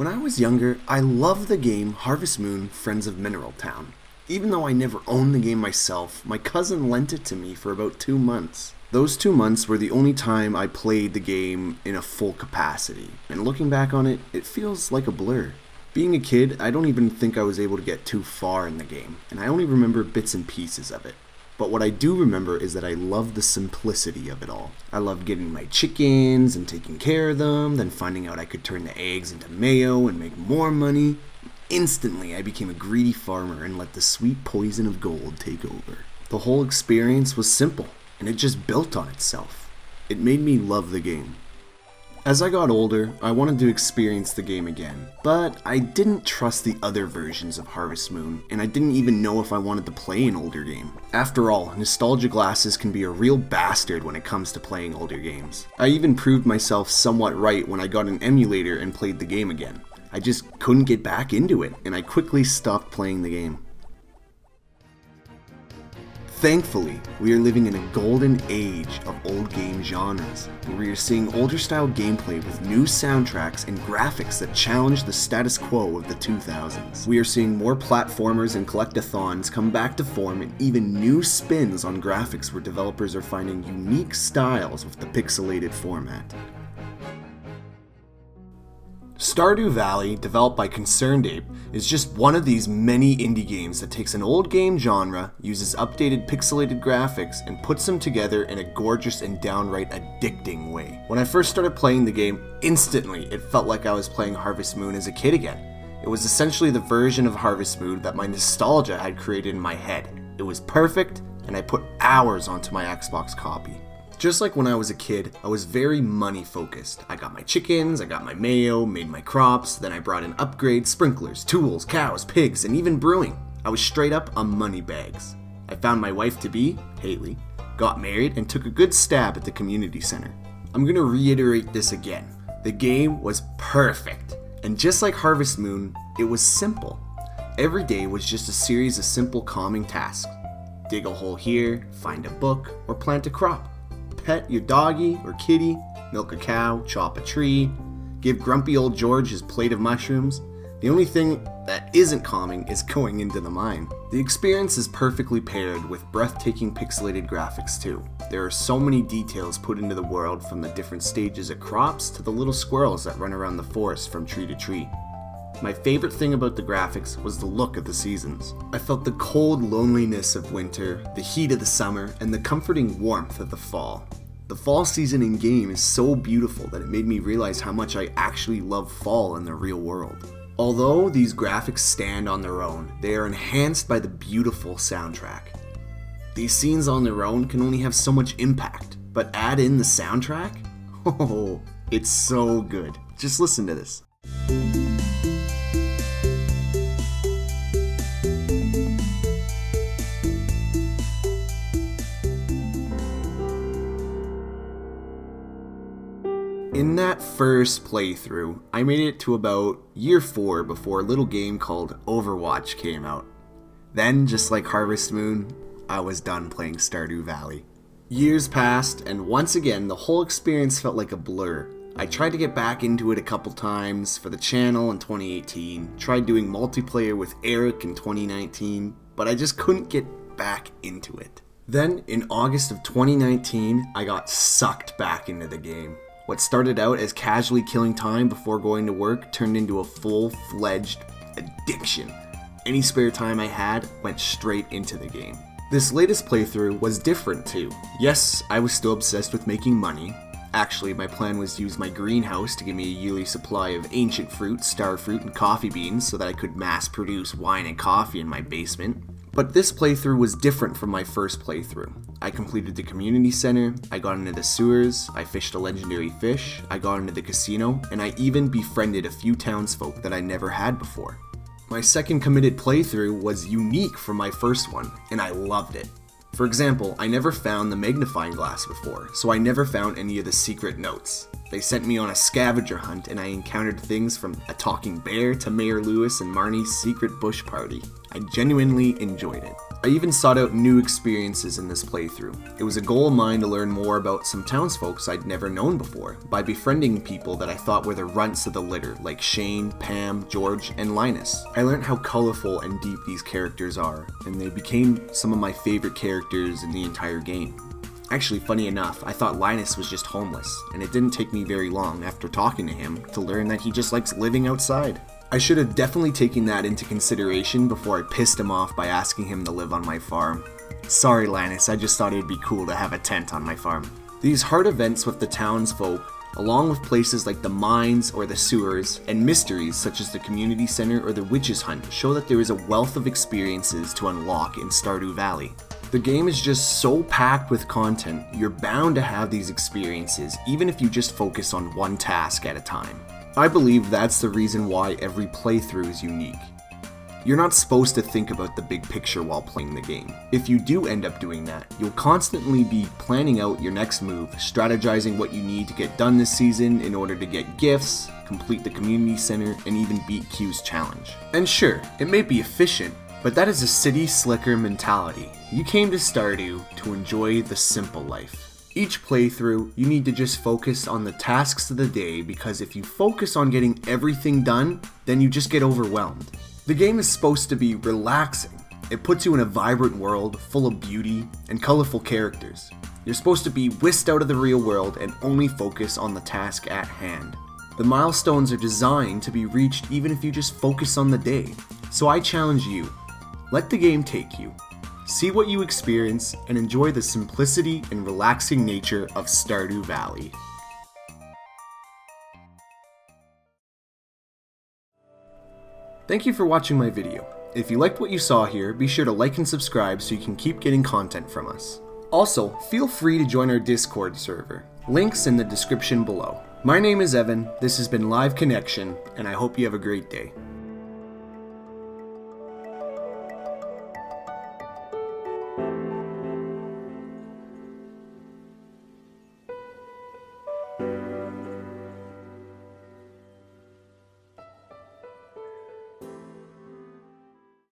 When I was younger, I loved the game Harvest Moon: Friends of Mineral Town. Even though I never owned the game myself, my cousin lent it to me for about 2 months. Those 2 months were the only time I played the game in a full capacity, and looking back on it, it feels like a blur. Being a kid, I don't even think I was able to get too far in the game, and I only remember bits and pieces of it. But what I do remember is that I loved the simplicity of it all. I loved getting my chickens and taking care of them, then finding out I could turn the eggs into mayo and make more money. Instantly, I became a greedy farmer and let the sweet poison of gold take over. The whole experience was simple, and it just built on itself. It made me love the game. As I got older, I wanted to experience the game again, but I didn't trust the other versions of Harvest Moon, and I didn't even know if I wanted to play an older game. After all, nostalgia glasses can be a real bastard when it comes to playing older games. I even proved myself somewhat right when I got an emulator and played the game again. I just couldn't get back into it, and I quickly stopped playing the game. Thankfully, we are living in a golden age of old game genres, where we are seeing older style gameplay with new soundtracks and graphics that challenge the status quo of the 2000s. We are seeing more platformers and collectathons come back to form, and even new spins on graphics where developers are finding unique styles with the pixelated format. Stardew Valley, developed by ConcernedApe, is just one of these many indie games that takes an old game genre, uses updated pixelated graphics, and puts them together in a gorgeous and downright addicting way. When I first started playing the game, instantly it felt like I was playing Harvest Moon as a kid again. It was essentially the version of Harvest Moon that my nostalgia had created in my head. It was perfect, and I put hours onto my Xbox copy. Just like when I was a kid, I was very money focused. I got my chickens, I got my mayo, made my crops, then I brought in upgrades, sprinklers, tools, cows, pigs, and even brewing. I was straight up on money bags. I found my wife-to-be, Haley, got married, and took a good stab at the community center. I'm gonna reiterate this again. The game was perfect, and just like Harvest Moon, it was simple. Every day was just a series of simple calming tasks. Dig a hole here, find a book, or plant a crop. Pet your doggy or kitty, milk a cow, chop a tree, give grumpy old George his plate of mushrooms. The only thing that isn't calming is going into the mine. The experience is perfectly paired with breathtaking pixelated graphics too. There are so many details put into the world, from the different stages of crops to the little squirrels that run around the forest from tree to tree. My favorite thing about the graphics was the look of the seasons. I felt the cold loneliness of winter, the heat of the summer, and the comforting warmth of the fall. The fall season in game is so beautiful that it made me realize how much I actually love fall in the real world. Although these graphics stand on their own, they are enhanced by the beautiful soundtrack. These scenes on their own can only have so much impact, but add in the soundtrack? Oh, it's so good. Just listen to this. In that first playthrough, I made it to about year 4 before a little game called Overwatch came out. Then, just like Harvest Moon, I was done playing Stardew Valley. Years passed, and once again, the whole experience felt like a blur. I tried to get back into it a couple times for the channel in 2018, tried doing multiplayer with Eric in 2019, but I just couldn't get back into it. Then, in August of 2019, I got sucked back into the game. What started out as casually killing time before going to work turned into a full-fledged addiction. Any spare time I had went straight into the game. This latest playthrough was different too. Yes, I was still obsessed with making money. Actually, my plan was to use my greenhouse to give me a yearly supply of ancient fruit, star fruit, and coffee beans so that I could mass produce wine and coffee in my basement. But this playthrough was different from my first playthrough. I completed the community center, I got into the sewers, I fished a legendary fish, I got into the casino, and I even befriended a few townsfolk that I never had before. My second committed playthrough was unique from my first one, and I loved it. For example, I never found the magnifying glass before, so I never found any of the secret notes. They sent me on a scavenger hunt, and I encountered things from a talking bear to Mayor Lewis and Marnie's secret bush party. I genuinely enjoyed it. I even sought out new experiences in this playthrough. It was a goal of mine to learn more about some townsfolk I'd never known before, by befriending people that I thought were the runts of the litter, like Shane, Pam, George, and Linus. I learned how colorful and deep these characters are, and they became some of my favorite characters in the entire game. Actually, funny enough, I thought Linus was just homeless, and it didn't take me very long after talking to him to learn that he just likes living outside. I should have definitely taken that into consideration before I pissed him off by asking him to live on my farm. Sorry Linus, I just thought it'd be cool to have a tent on my farm. These hard events with the townsfolk, along with places like the mines or the sewers, and mysteries such as the community center or the witch's hunt, show that there is a wealth of experiences to unlock in Stardew Valley. The game is just so packed with content, you're bound to have these experiences even if you just focus on one task at a time. I believe that's the reason why every playthrough is unique. You're not supposed to think about the big picture while playing the game. If you do end up doing that, you'll constantly be planning out your next move, strategizing what you need to get done this season in order to get gifts, complete the community center, and even beat Q's challenge. And sure, it may be efficient, but that is a city slicker mentality. You came to Stardew to enjoy the simple life. Each playthrough, you need to just focus on the tasks of the day, because if you focus on getting everything done, then you just get overwhelmed. The game is supposed to be relaxing. It puts you in a vibrant world full of beauty and colorful characters. You're supposed to be whisked out of the real world and only focus on the task at hand. The milestones are designed to be reached even if you just focus on the day. So I challenge you, let the game take you. See what you experience and enjoy the simplicity and relaxing nature of Stardew Valley. Thank you for watching my video. If you liked what you saw here, be sure to like and subscribe so you can keep getting content from us. Also, feel free to join our Discord server. Links in the description below. My name is Evan, this has been Live Connection, and I hope you have a great day.